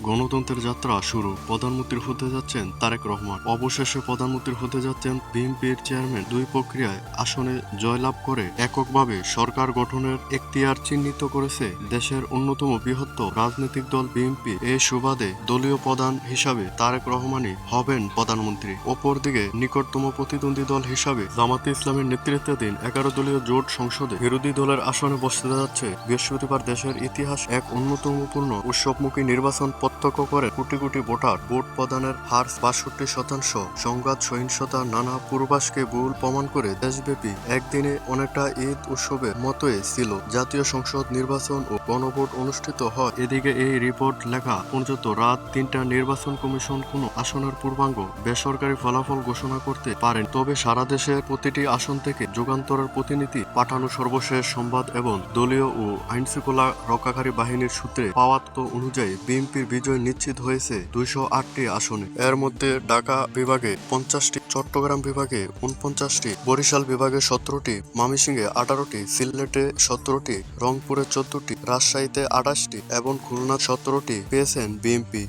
গণতন্ত্রের যাত্রা শুরু। প্রধানমন্ত্রী হতে যাচ্ছেন তারেক রহমান। অবশেষে প্রধানমন্ত্রী হতে যাচ্ছেন বিএনপির চেয়ারম্যান। দুই প্রক্রিয়ায় আসনে জয়লাভ করে এককভাবে সরকার গঠনের এখতিয়ার চিহ্নিত করেছে দেশের অন্যতম বৃহত্তর রাজনৈতিক দল বিএনপি। এই সুবাদে দলীয় প্রধান হিসাবে তারেক রহমানই হবেন প্রধানমন্ত্রী। অপরদিকে নিকটতম প্রতিদ্বন্দ্বী দল হিসাবে জামাতে ইসলামের নেতৃত্বাধীন 11 দলীয় জোট সংসদে বিরোধী দলের আসনে বসতে যাচ্ছে। বৃহস্পতিবার দেশের ইতিহাস এক অন্যতমপূর্ণ উৎসবমুখী নির্বাচন প্রত্যক্ষ করে কোটি কোটি ভোটার। ভোট প্রদানের হার 62%। সংঘাত, সহিংসতা, নানা পূর্বাভাসকে ভুল প্রমাণ করে দেশব্যাপী একদিনে অনেকটা ঈদ উৎসবের মতোই ছিল। জাতীয় সংসদ নির্বাচন ও গণভোট অনুষ্ঠিত হয়। এদিকে এই রিপোর্ট লেখা পর্যন্ত রাত 3টা নির্বাচন কমিশন কোনো আসনের পূর্বাঙ্গ বেসরকারি ফলাফল ঘোষণা করতে পারেন। তবে সারা দেশের প্রতিটি আসন থেকে যুগান্তরের প্রতিনিধি পাঠানো সর্বশেষ সংবাদ এবং দলীয় ও আইনশৃঙ্খলা রক্ষাকারী বাহিনীর সূত্রে পাওয়া তথ্য অনুযায়ী বিএনপির বিজয় নিশ্চিত হয়েছে 208টি আসনে। এর মধ্যে ঢাকা বিভাগে 50টি, চট্টগ্রাম বিভাগে 49টি, বরিশাল বিভাগে 17টি, ময়মনসিংহে 18টি, সিলেটে 17টি, রংপুরে 14টি, রাজশাহীতে 28টি এবং খুলনা 17টি পেয়েছেন বিএনপি।